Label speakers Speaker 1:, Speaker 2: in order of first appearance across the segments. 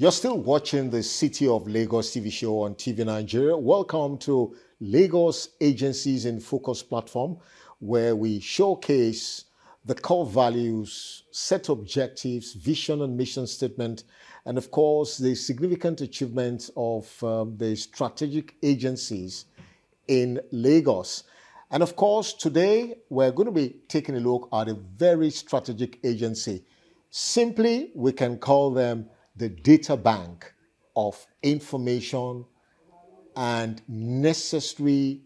Speaker 1: You're still watching the City of Lagos TV show on TV Nigeria. Welcome to Lagos Agencies in Focus platform, where we showcase the core values, set objectives, vision and mission statement, and of course, the significant achievements of the strategic agencies in Lagos. And of course, today we're going to be taking a look at a very strategic agency. Simply, we can call them the data bank of information and necessary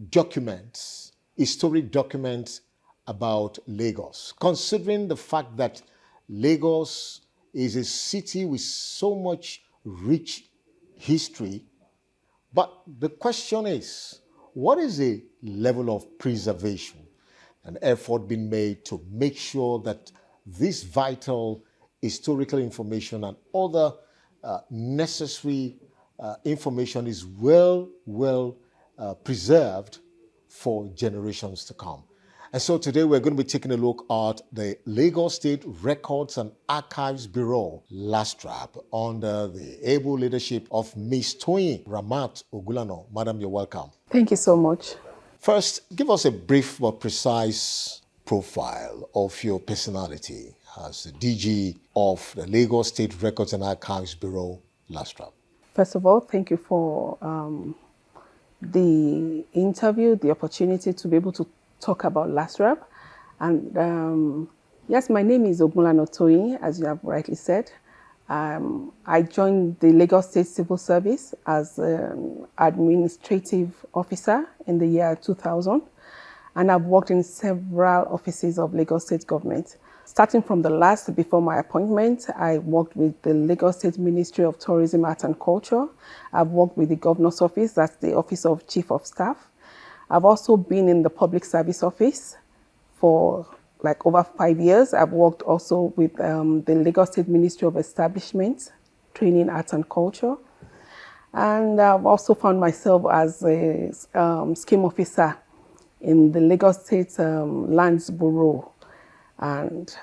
Speaker 1: documents, historic documents about Lagos. Considering the fact that Lagos is a city with so much rich history, but the question is, what is the level of preservation and effort being made to make sure that this vital historical information and other necessary information is well preserved for generations to come? And so today we're going to be taking a look at the Lagos State Records and Archives Bureau, LASTRAB, under the able leadership of Ms. Toyin Ramat Ogulano. Madam, you're welcome.
Speaker 2: Thank you so much.
Speaker 1: First, give us a brief but precise profile of your personality as the DG of the Lagos State Records and Archives Bureau, LASTRAB.
Speaker 2: First of all, thank you for the interview, the opportunity to be able to talk about LASTRAB. And yes, my name is Ogulano Toyin, as you have rightly said. I joined the Lagos State Civil Service as an administrative officer in the year 2000. And I've worked in several offices of Lagos State government. Starting from the last before my appointment, I worked with the Lagos State Ministry of Tourism, Arts and Culture. I've worked with the Governor's Office, that's the Office of Chief of Staff. I've also been in the Public Service Office for like over 5 years. I've worked also with the Lagos State Ministry of Establishment, Training, Arts and Culture. And I've also found myself as a scheme officer in the Lagos State Lands Bureau. And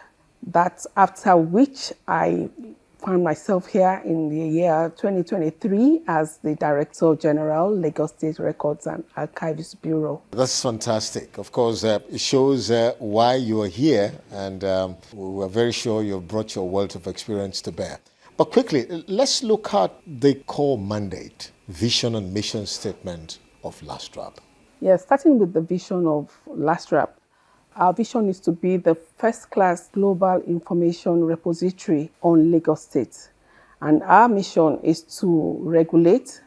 Speaker 2: that's after which I found myself here in the year 2023 as the Director General, Lagos State Records and Archives Bureau.
Speaker 1: That's fantastic. Of course, it shows why you are here, and we are very sure you've brought your wealth of experience to bear. But quickly, let's look at the core mandate, vision and mission statement of LASTRAB.
Speaker 2: Yes, starting with the vision of LASTRAB. Our vision is to be the first-class global information repository on Lagos State. And our mission is to regulate,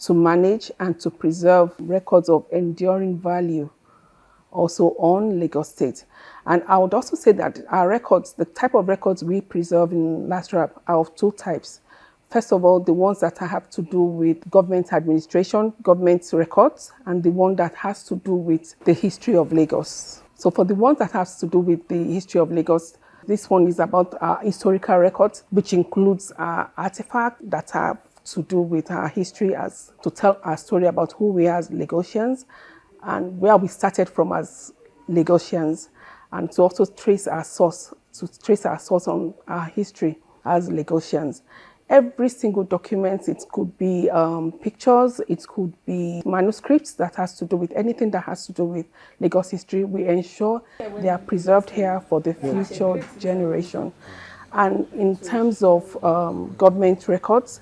Speaker 2: to manage, and to preserve records of enduring value also on Lagos State. And I would also say that our records, the type of records we preserve in LASTRAB are of two types. First of all, the ones that have to do with government administration, government records, and the one that has to do with the history of Lagos. So for the ones that has to do with the history of Lagos, this one is about our historical records, which includes artifacts that have to do with our history, as to tell our story about who we are as Lagosians and where we started from as Lagosians, and to also trace our source on our history as Lagosians. Every single document, it could be pictures, it could be manuscripts that has to do with anything that has to do with Lagos history. We ensure they are preserved here for the future generation. And in terms of government records,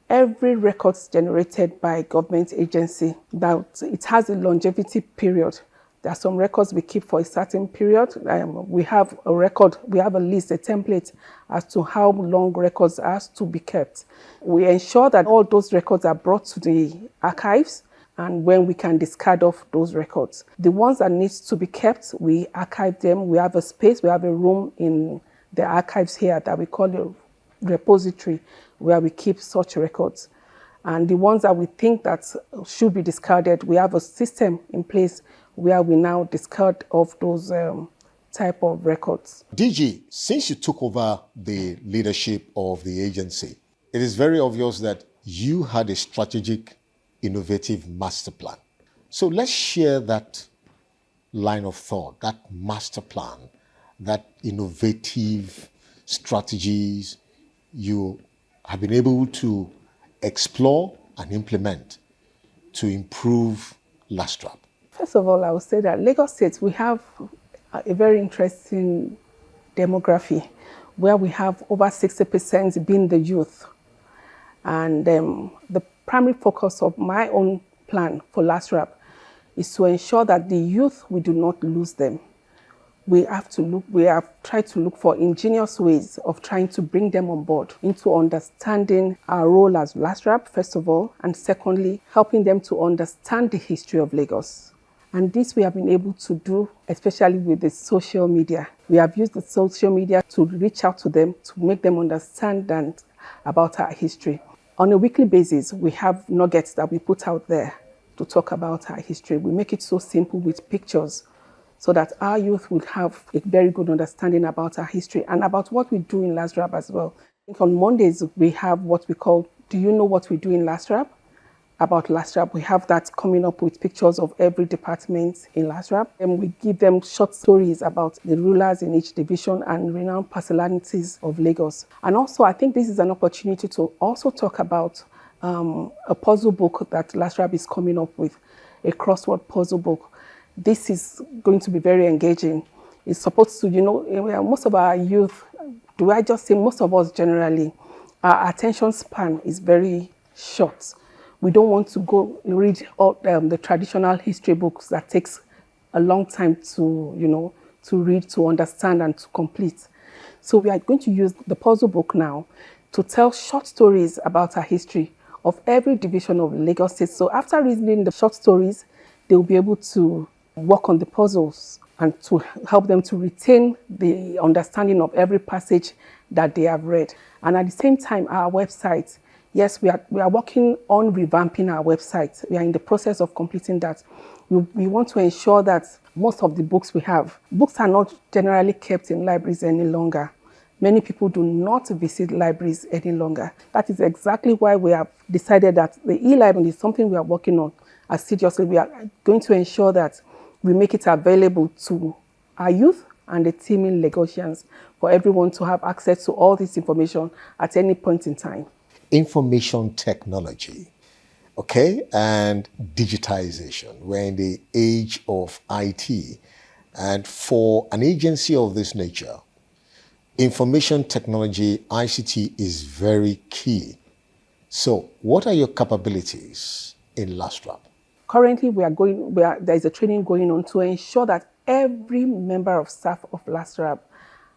Speaker 2: every records generated by government agency, that it has a longevity period. There are some records we keep for a certain period. We have a record, we have a list, a template as to how long records are to be kept. We ensure that all those records are brought to the archives and when we can discard off those records. The ones that need to be kept, we archive them. We have a space, we have a room in the archives here that we call a repository where we keep such records. And the ones that we think that should be discarded, we have a system in place where we now discard of those type of records.
Speaker 1: DG, since you took over the leadership of the agency, it is very obvious that you had a strategic, innovative master plan. So let's share that line of thought, that master plan, that innovative strategies you have been able to explore and implement to improve LASTRAB?
Speaker 2: First of all, I would say that Lagos State, we have a very interesting demography where we have over 60% being the youth. And the primary focus of my own plan for LASTRAB is to ensure that the youth, we do not lose them. We have tried to look for ingenious ways of trying to bring them on board into understanding our role as LASTRAB, first of all, and secondly, helping them to understand the history of Lagos. And this we have been able to do, especially with the social media. We have used the social media to reach out to them, to make them understand about our history. On a weekly basis, we have nuggets that we put out there to talk about our history. We make it so simple with pictures so that our youth will have a very good understanding about our history and about what we do in LASTRAB as well. I think on Mondays, we have what we call, Do You Know What We Do in LASTRAB? About LASTRAB. We have that coming up with pictures of every department in LASTRAB. And we give them short stories about the rulers in each division and renowned personalities of Lagos. And also, I think this is an opportunity to also talk about a puzzle book that LASTRAB is coming up with, a crossword puzzle book. This is going to be very engaging. It's supposed to, most of our youth, do I just say most of us generally, our attention span is very short. We don't want to go read all the traditional history books that takes a long time to read, to understand, and to complete. So we are going to use the puzzle book now to tell short stories about our history of every division of Lagos State. So after reading the short stories, they will be able to work on the puzzles and to help them to retain the understanding of every passage that they have read. And at the same time, our website, yes, we are working on revamping our website. We are in the process of completing that. We want to ensure that most of the books we have, books are not generally kept in libraries any longer. Many people do not visit libraries any longer. That is exactly why we have decided that the e-library is something we are working on assiduously. We are going to ensure that we make it available to our youth and the teeming Lagosians for everyone to have access to all this information at any point in time.
Speaker 1: Information technology, okay, and digitization. We're in the age of IT. And for an agency of this nature, information technology, ICT, is very key. So what are your capabilities in LASTRAB?
Speaker 2: Currently, there is a training going on to ensure that every member of staff of LASTRAB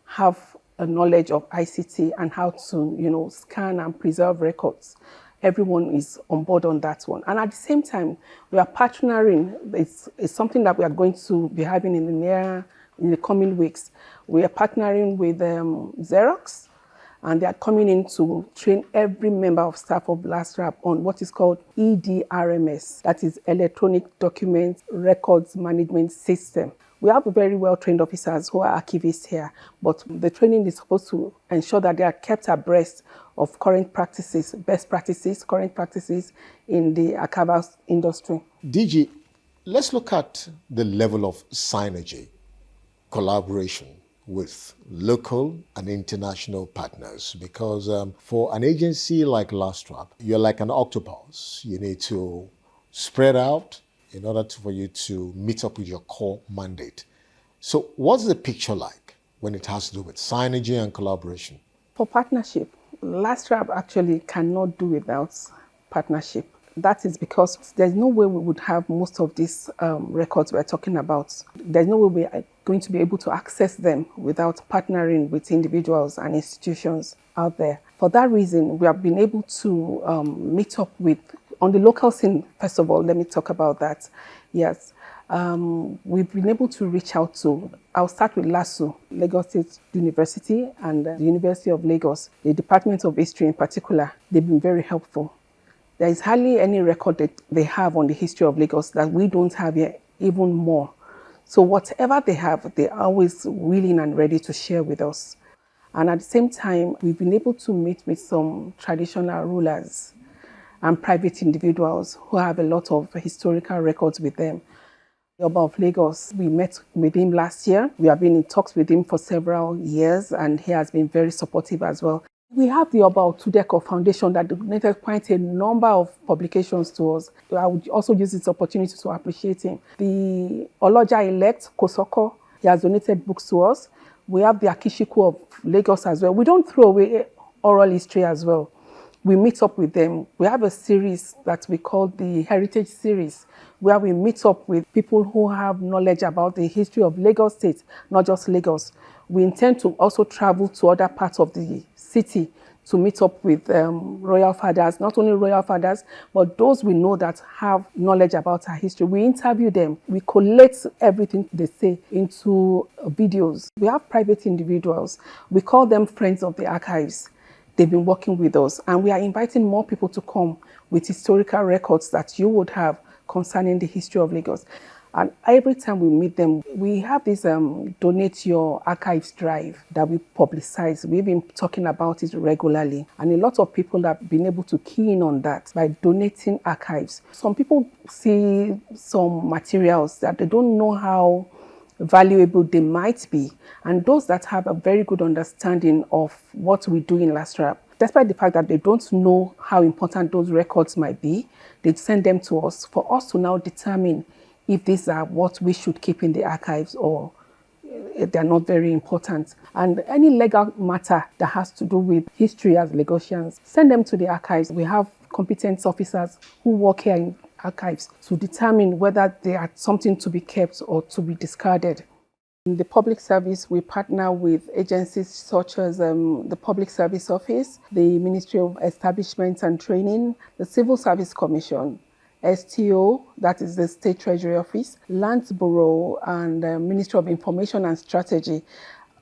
Speaker 2: have a knowledge of ICT and how to, scan and preserve records. Everyone is on board on that one. And at the same time, we are partnering. It's something that we are going to be having in the coming weeks. We are partnering with Xerox, and they are coming in to train every member of staff of LASTRAB on what is called EDRMS, that is Electronic Document Records Management System. We have very well-trained officers who are archivists here, but the training is supposed to ensure that they are kept abreast of current practices, best practices, current practices in the archival industry.
Speaker 1: DG, let's look at the level of synergy, collaboration with local and international partners, because for an agency like LASTRAB, you're like an octopus. You need to spread out in order for you to meet up with your core mandate. So what's the picture like when it has to do with synergy and collaboration?
Speaker 2: For partnership, LASTRAB actually cannot do without partnership. That is because there's no way we would have most of these records we're talking about. There's no way we are going to be able to access them without partnering with individuals and institutions out there. For that reason, we have been able to meet up with, on the local scene, first of all, let me talk about that. Yes, we've been able to reach out to, I'll start with LASU, Lagos State University, and the University of Lagos, the Department of History in particular. They've been very helpful. There is hardly any record that they have on the history of Lagos that we don't have here, even more. So whatever they have, they're always willing and ready to share with us. And at the same time, we've been able to meet with some traditional rulers and private individuals who have a lot of historical records with them. The Oba of Lagos, we met with him last year. We have been in talks with him for several years, and he has been very supportive as well. We have the Oba Otedola Foundation that donated quite a number of publications to us. I would also use this opportunity to appreciate him. The Oloja-elect Kosoko, he has donated books to us. We have the Akishiku of Lagos as well. We don't throw away oral history as well. We meet up with them. We have a series that we call the Heritage Series, where we meet up with people who have knowledge about the history of Lagos State, not just Lagos. We intend to also travel to other parts of the city to meet up with royal fathers, not only royal fathers, but those we know that have knowledge about our history. We interview them. We collect everything they say into videos. We have private individuals. We call them friends of the archives. They've been working with us, and we are inviting more people to come with historical records that you would have concerning the history of Lagos. And every time we meet them, we have this Donate Your Archives drive that we publicize. We've been talking about it regularly, and a lot of people have been able to key in on that by donating archives. Some people see some materials that they don't know how valuable they might be, and those that have a very good understanding of what we do in LASTRAB, despite the fact that they don't know how important those records might be, they send them to us for us to now determine if these are what we should keep in the archives or they're not very important. And any legal matter that has to do with history as Lagosians, send them to the archives. We have competent officers who work here in archives to determine whether they are something to be kept or to be discarded. In the public service, we partner with agencies such as the Public Service Office, the Ministry of Establishment and Training, the Civil Service Commission, STO, that is the State Treasury Office, Lands Bureau, and Ministry of Information and Strategy,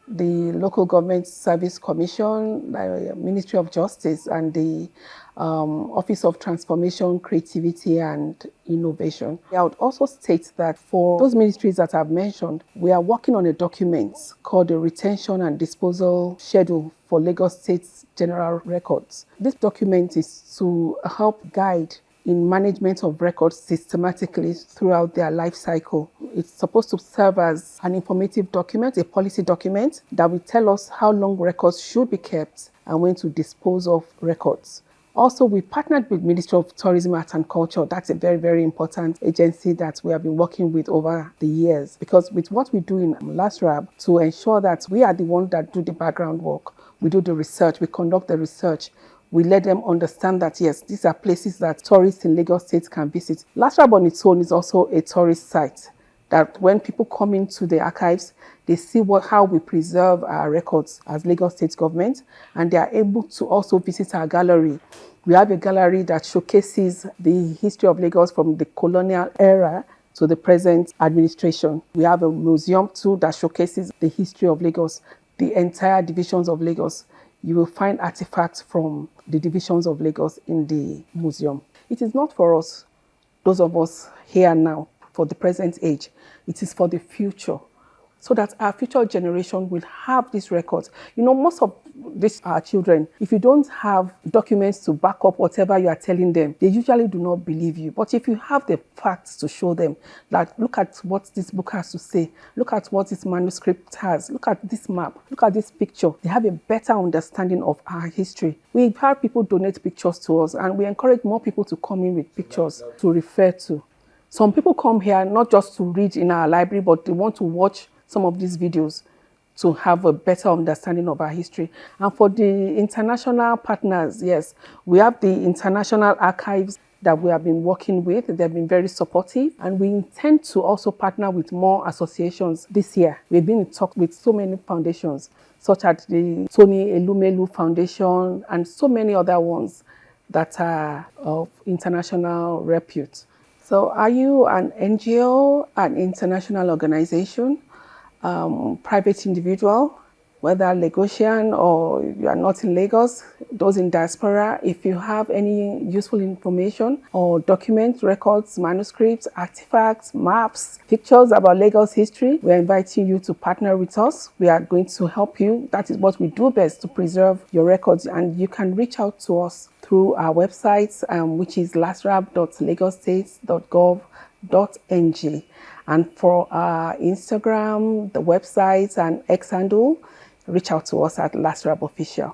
Speaker 2: the Local Government Service Commission, the Ministry of Justice, and the Office of Transformation, Creativity and Innovation. I would also state that for those ministries that I've mentioned, we are working on a document called the Retention and Disposal Schedule for Lagos State's General Records. This document is to help guide in management of records systematically throughout their life cycle. It's supposed to serve as an informative document, a policy document that will tell us how long records should be kept and when to dispose of records. Also, we partnered with Ministry of Tourism, Arts and Culture. That's a very, very important agency that we have been working with over the years. Because with what we do in LASTRAB, to ensure that we are the ones that do the background work, we do the research, we conduct the research, we let them understand that, yes, these are places that tourists in Lagos State can visit. LASTRAB on its own is also a tourist site that when people come into the archives, they see how we preserve our records as Lagos State government, and they are able to also visit our gallery. We have a gallery that showcases the history of Lagos from the colonial era to the present administration. We have a museum too that showcases the history of Lagos, the entire divisions of Lagos. You will find artifacts from the divisions of Lagos in the museum. It is not for us, those of us here now, for the present age. It is for the future, so that our future generation will have these records. You know, most of these our children, if you don't have documents to back up whatever you are telling them, they usually do not believe you. But if you have the facts to show them, that look at what this book has to say, look at what this manuscript has, look at this map, look at this picture, they have a better understanding of our history. We've had people donate pictures to us, and we encourage more people to come in with pictures to refer to. Some people come here not just to read in our library, but they want to watch some of these videos to have a better understanding of our history. And for the international partners, yes, we have the international archives that we have been working with. They've been very supportive, and we intend to also partner with more associations this year. We've been in talk with so many foundations, such as the Tony Elumelu Foundation and so many other ones that are of international repute. So are you an NGO, an international organization, private individual, whether Lagosian or you are not in Lagos, those in diaspora? If you have any useful information or documents, records, manuscripts, artifacts, maps, pictures about Lagos history, we are inviting you to partner with us. We are going to help you. That is what we do best, to preserve your records. And you can reach out to us through our website, which is lastrab.lagosstates.gov.ng. And for our Instagram, the website, and X handle, reach out to us at LASTRAB Official.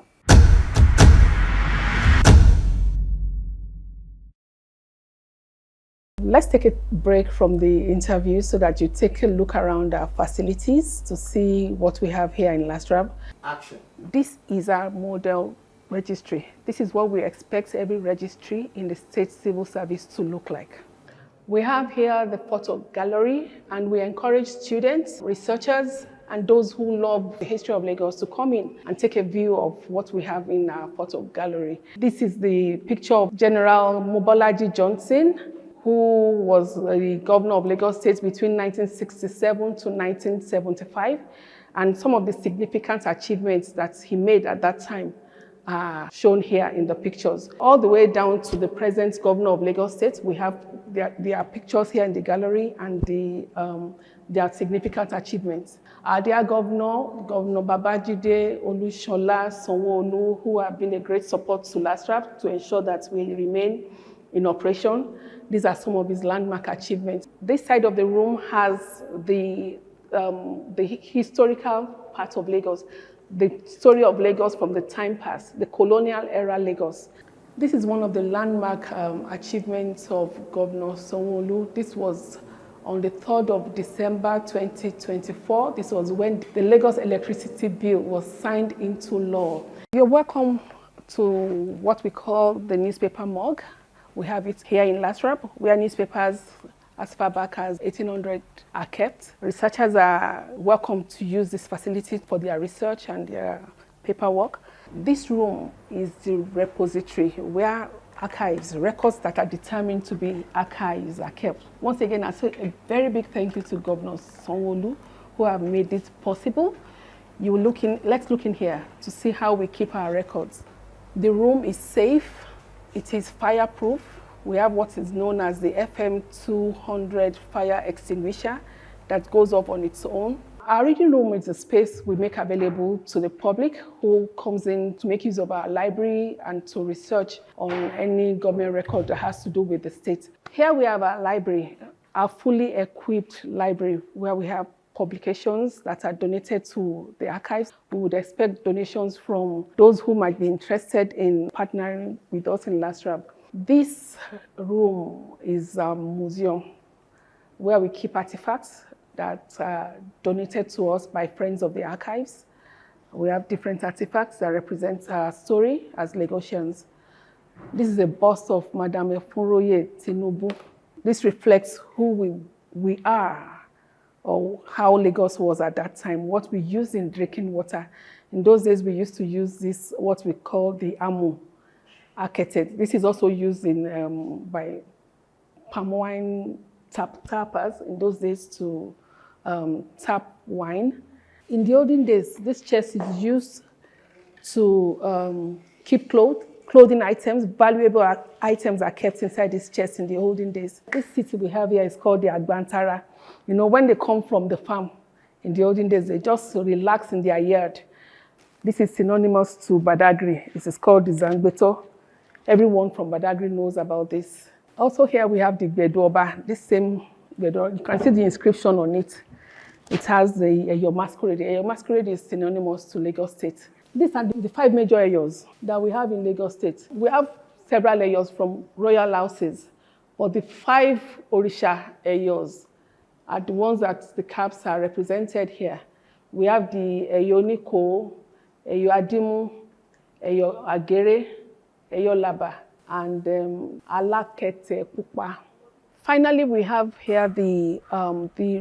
Speaker 2: Let's take a break from the interview so that you take a look around our facilities to see what we have here in LASTRAB.
Speaker 1: Action.
Speaker 2: This is our model registry. This is what we expect every registry in the state civil service to look like. We have here the photo gallery, and we encourage students, researchers, and those who love the history of Lagos to come in and take a view of what we have in our photo gallery. This is the picture of General Mobolaji Johnson, who was the governor of Lagos State between 1967 to 1975, and some of the significant achievements that he made at that time are shown here in the pictures. All the way down to the present governor of Lagos State, we have their pictures here in the gallery and their significant achievements. Our dear Governor Babajide Olusola Sanwo-Olu, who have been a great support to LASTRAB to ensure that we remain in operation. These are some of his landmark achievements. This side of the room has the historical part of Lagos, the story of Lagos from the time past, the colonial era Lagos. This is one of the landmark achievements of Governor Sanwo-Olu. This was on the 3rd of December 2024. This was when the Lagos Electricity Bill was signed into law. You're welcome to what we call the newspaper mug. We have it here in LASTRAB, where newspapers as far back as 1800 are kept. Researchers are welcome to use this facility for their research and their paperwork. This room is the repository where archives, records that are determined to be archives are kept. Once again, I say a very big thank you to Governor Sanwo-Olu, who have made it possible. Let's look in here to see how we keep our records. The room is safe. It is fireproof. We have what is known as the FM 200 fire extinguisher that goes off on its own. Our reading room is a space we make available to the public who comes in to make use of our library and to research on any government record that has to do with the state. Here we have our library, our fully equipped library, where we have publications that are donated to the archives. We would expect donations from those who might be interested in partnering with us in LASTRAB. This room is a museum where we keep artifacts that are donated to us by friends of the archives. We have different artifacts that represent our story as Lagosians. This is a bust of Madame Efunroye Tinubu. This reflects who we are, or how Lagos was at that time, what we use in drinking water. In those days, we used to use this, what we call the amu, architect. This is also used by palm wine tappers in those days to tap wine. In the olden days, this chest is used to keep clothing items. Valuable items are kept inside this chest in the olden days. This city we have here is called the Agbantara. You know, when they come from the farm in the olden days, they just relax in their yard. This is synonymous to Badagry. This is called the Zangbeto. Everyone from Badagry knows about this. Also here we have the Gbedoba, this same Gbedoba. You can see the inscription on it. It has the Eyo Masquerade. Eyo Masquerade is synonymous to Lagos State. These are the 5 major Eyos that we have in Lagos State. We have several Eyos from royal houses, but the 5 Orisha Eyos are the ones that the caps are represented here. We have the Eyo Niko, Eyo Adimu, Eyo Agere, Eyo Laba, and Alakete Pupa. Finally, we have here the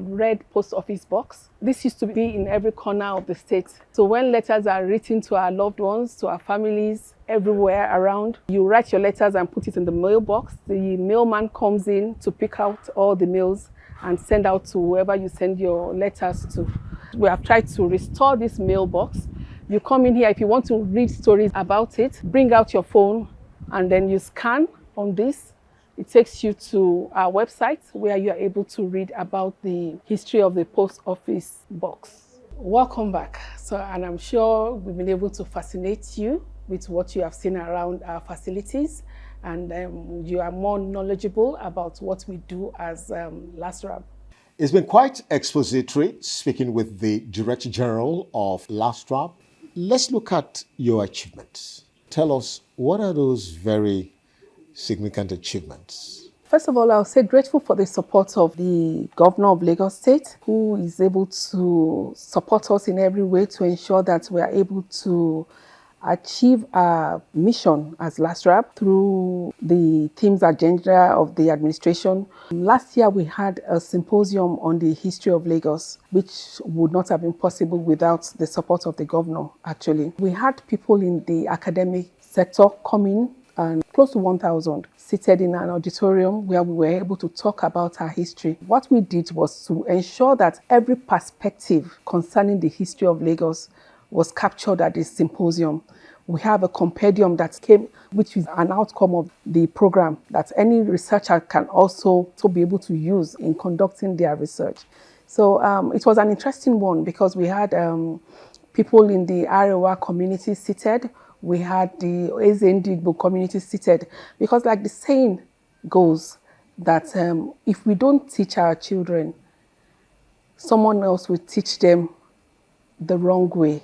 Speaker 2: red post office box. This used to be in every corner of the state. So when letters are written to our loved ones, to our families, everywhere around, you write your letters and put it in the mailbox. The mailman comes in to pick out all the mails and send out to whoever you send your letters to. We have tried to restore this mailbox. You come in here, if you want to read stories about it, bring out your phone and then you scan on this. It takes you to our website where you are able to read about the history of the post office box. Welcome back. And I'm sure we've been able to fascinate you with what you have seen around our facilities, and you are more knowledgeable about what we do as LASTRAB.
Speaker 1: It's been quite expository speaking with the Director General of LASTRAB. Let's look at your achievements. Tell us, what are those very significant achievements?
Speaker 2: First of all, I'll say grateful for the support of the governor of Lagos State, who is able to support us in every way to ensure that we are able to achieve our mission as LASTRAB through the themes agenda of the administration. Last year, we had a symposium on the history of Lagos, which would not have been possible without the support of the governor, actually. We had people in the academic sector come in, and close to 1,000 seated in an auditorium where we were able to talk about our history. What we did was to ensure that every perspective concerning the history of Lagos was captured at this symposium. We have a compendium that came, which is an outcome of the program that any researcher can also be able to use in conducting their research. So it was an interesting one because we had people in the Arewa community seated. We had the Ezendigbo community seated because, like the saying goes, that if we don't teach our children, someone else will teach them the wrong way.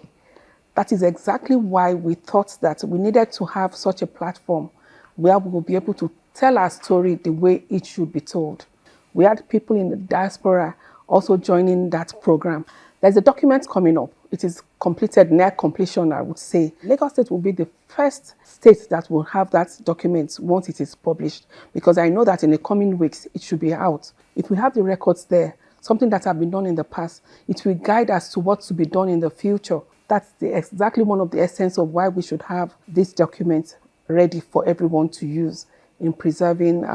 Speaker 2: That is exactly why we thought that we needed to have such a platform where we will be able to tell our story the way it should be told. We had people in the diaspora also joining that program. There's a document coming up. It is completed, near completion, I would say. Lagos State will be the first state that will have that document once it is published, because I know that in the coming weeks, it should be out. If we have the records there, something that have been done in the past, it will guide us to what to be done in the future. That's exactly one of the essence of why we should have this document ready for everyone to use in preserving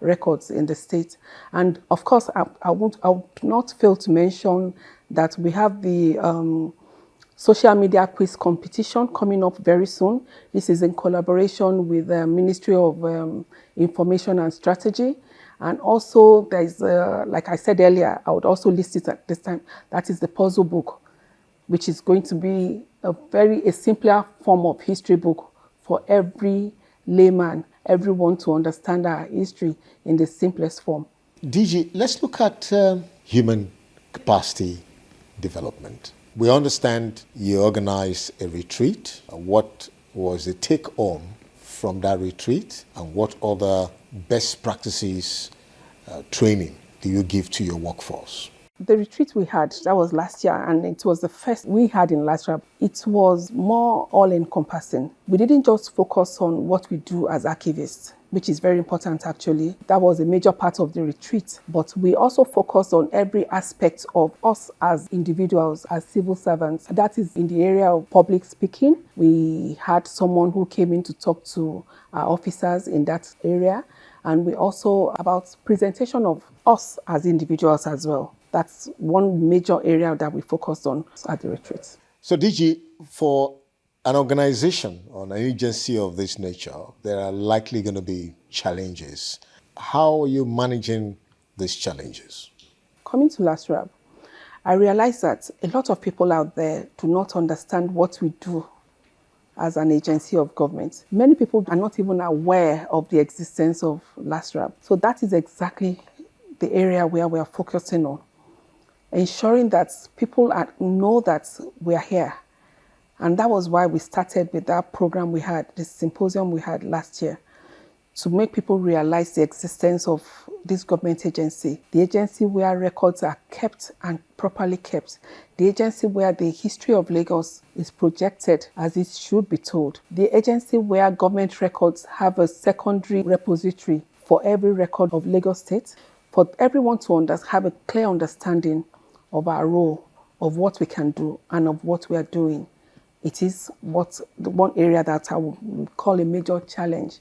Speaker 2: records in the state. And of course, I would not fail to mention that we have the social media quiz competition coming up very soon. This is in collaboration with the Ministry of Information and Strategy. And also there's, like I said earlier, I would also list it at this time, that is the puzzle book, which is going to be a simpler form of history book for every layman, everyone to understand our history in the simplest form.
Speaker 1: DG, let's look at human capacity development. We understand you organized a retreat. What was the take home from that retreat, and what other best practices training do you give to your workforce?
Speaker 2: The retreat we had, that was last year, and it was the first we had in LASTRAB. It was more all-encompassing. We didn't just focus on what we do as archivists, which is very important actually. That was a major part of the retreat. But we also focused on every aspect of us as individuals, as civil servants. That is in the area of public speaking. We had someone who came in to talk to our officers in that area. And we also about presentation of us as individuals as well. That's one major area that we focused on at the retreat.
Speaker 1: So DG, for an organization or an agency of this nature, there are likely going to be challenges. How are you managing these challenges?
Speaker 2: Coming to LASTRAB, I realized that a lot of people out there do not understand what we do as an agency of government. Many people are not even aware of the existence of LASTRAB. So that is exactly the area where we are focusing on. Ensuring that people know that we are here. And that was why we started with that program we had, this symposium we had last year, to make people realize the existence of this government agency, the agency where records are kept and properly kept, the agency where the history of Lagos is projected as it should be told, the agency where government records have a secondary repository for every record of Lagos State, for everyone to have a clear understanding of our role, of what we can do, and of what we are doing. It is the one area that I would call a major challenge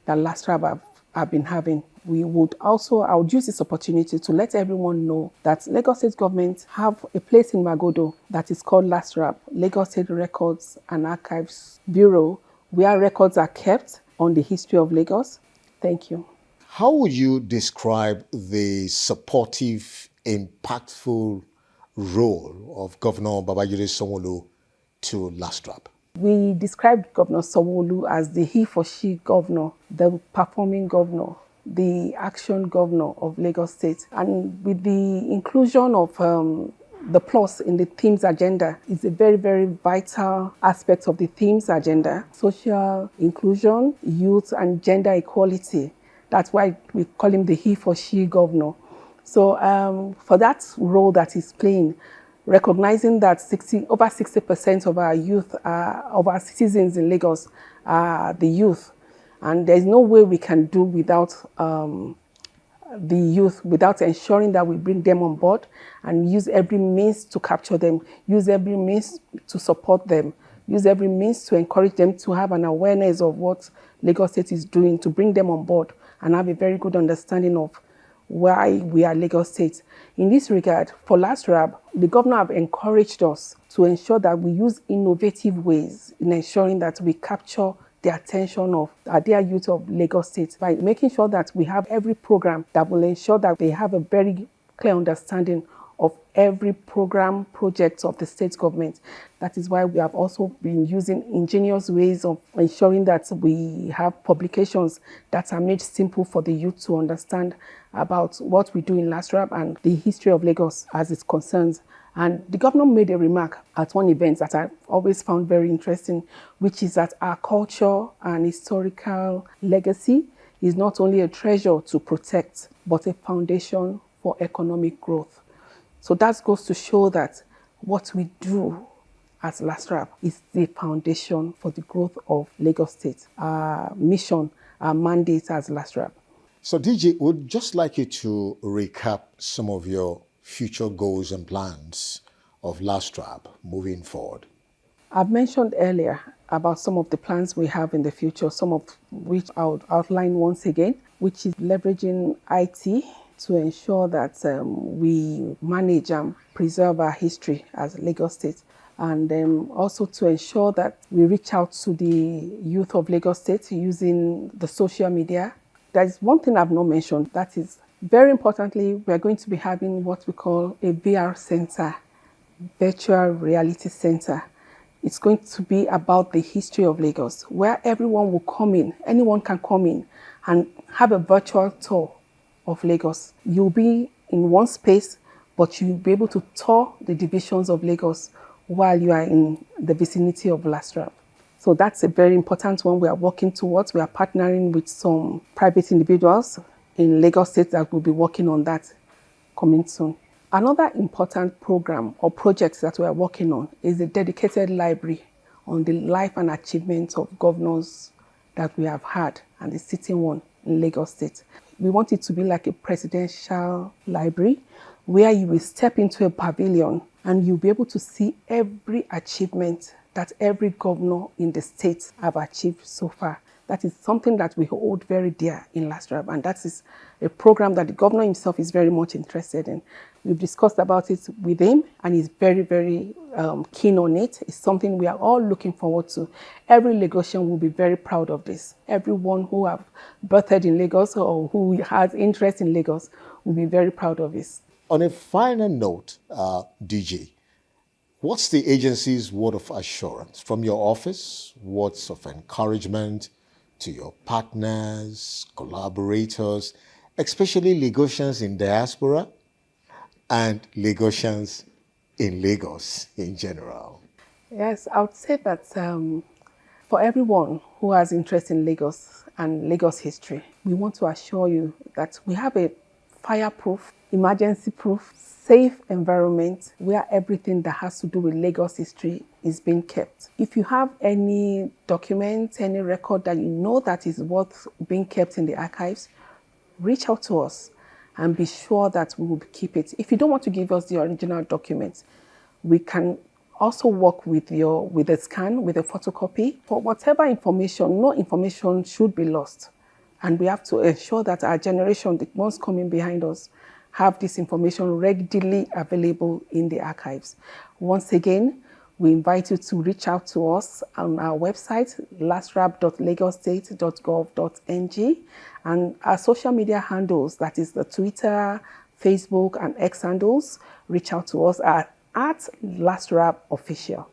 Speaker 2: that LASTRAB have been having. I would use this opportunity to let everyone know that Lagos State government have a place in Magodo that is called LASTRAB, Lagos State Records and Archives Bureau, where records are kept on the history of Lagos. Thank you.
Speaker 1: How would you describe the supportive, impactful role of Governor Babajide Sanwo-Olu to LASTRAB?
Speaker 2: We described Governor Sanwo-Olu as the he for she governor, the performing governor, the action governor of Lagos State. And with the inclusion of the plus in the themes agenda is a very, very vital aspect of the themes agenda: social inclusion, youth and gender equality. That's why we call him the he for she governor. So for that role that he's playing, recognizing that over 60% of our youth, of our citizens in Lagos are the youth, and there's no way we can do without the youth, without ensuring that we bring them on board and use every means to capture them, use every means to support them, use every means to encourage them to have an awareness of what Lagos State is doing, to bring them on board and have a very good understanding of why we are Lagos State. In this regard, for LASTRAB, the governor have encouraged us to ensure that we use innovative ways in ensuring that we capture the attention of dear youth of Lagos State by making sure that we have every program that will ensure that they have a very clear understanding of every program, project of the state government. That is why we have also been using ingenious ways of ensuring that we have publications that are made simple for the youth to understand about what we do in LASTRAB and the history of Lagos as it concerns. And the governor made a remark at one event that I've always found very interesting, which is that our culture and historical legacy is not only a treasure to protect, but a foundation for economic growth. So that goes to show that what we do as LASTRAB is the foundation for the growth of Lagos State. Our mission, our mandate as LASTRAB.
Speaker 1: So, DG, would just like you to recap some of your future goals and plans of LASTRAB moving forward.
Speaker 2: I've mentioned earlier about some of the plans we have in the future, some of which I'll outline once again, which is leveraging IT to ensure that we manage and preserve our history as Lagos State, and also to ensure that we reach out to the youth of Lagos State using the social media. There's one thing I've not mentioned, that is, very importantly, we're going to be having what we call a VR center, virtual reality center. It's going to be about the history of Lagos, where everyone will come in, anyone can come in and have a virtual tour of Lagos. You'll be in one space, but you'll be able to tour the divisions of Lagos while you are in the vicinity of LASTRAB. So that's a very important one we are working towards. We are partnering with some private individuals in Lagos State that will be working on that coming soon. Another important program or project that we are working on is a dedicated library on the life and achievements of governors that we have had and the sitting one in Lagos State. We want it to be like a presidential library where you will step into a pavilion and you'll be able to see every achievement that every governor in the state have achieved so far. That is something that we hold very dear in LASTRAB, and that is a program that the governor himself is very much interested in. We've discussed about it with him, and he's very, very keen on it. It's something we are all looking forward to. Every Lagosian will be very proud of this. Everyone who have birthed in Lagos or who has interest in Lagos will be very proud of this.
Speaker 1: On a final note, DG, what's the agency's word of assurance from your office, words of encouragement to your partners, collaborators, especially Lagosians in diaspora and Lagosians in Lagos in general?
Speaker 2: Yes, I would say that for everyone who has interest in Lagos and Lagos history, we want to assure you that we have a fireproof, emergency-proof, safe environment where everything that has to do with Lagos history is being kept. If you have any document, any record that you know that is worth being kept in the archives, reach out to us and be sure that we will keep it. If you don't want to give us the original documents, we can also work with a scan, with a photocopy. For whatever information, no information should be lost. And we have to ensure that our generation, the ones coming behind us, have this information readily available in the archives. Once again, we invite you to reach out to us on our website, lastrab.lagostate.gov.ng, and our social media handles, that is the Twitter, Facebook, and X handles. Reach out to us at LASTRAB Official,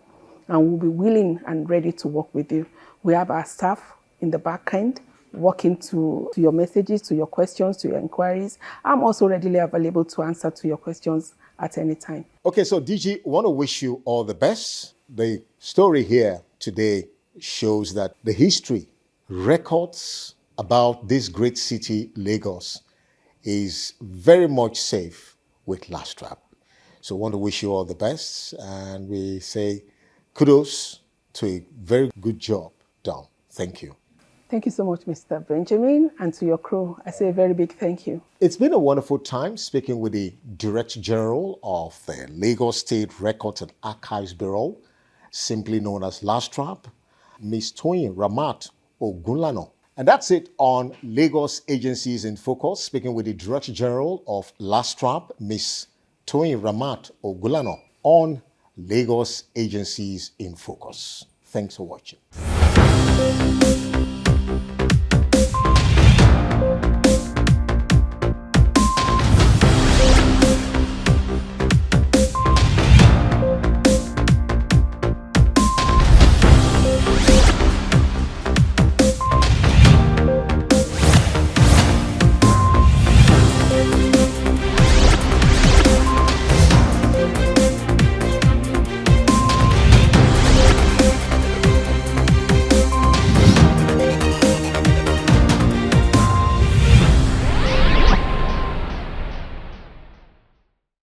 Speaker 2: and we'll be willing and ready to work with you. We have our staff in the back end working to your messages, to your questions, to your inquiries. I'm also readily available to answer to your questions at any time.
Speaker 1: Okay, so DG, I want to wish you all the best. The story here today shows that the history, records, about this great city, Lagos, is very much safe with LASTRAB. So I want to wish you all the best, and we say kudos to a very good job done. Thank you.
Speaker 2: Thank you so much, Mr. Benjamin, and to your crew, I say a very big thank you.
Speaker 1: It's been a wonderful time speaking with the Director General of the Lagos State Records and Archives Bureau, simply known as LASTRAB, Ms. Toyin Ramat Ogunlana. And that's it on Lagos Agencies in Focus, speaking with the Director General of LASTRAB, Ms. Toyin Ramat Ogunlana, on Lagos Agencies in Focus. Thanks for watching.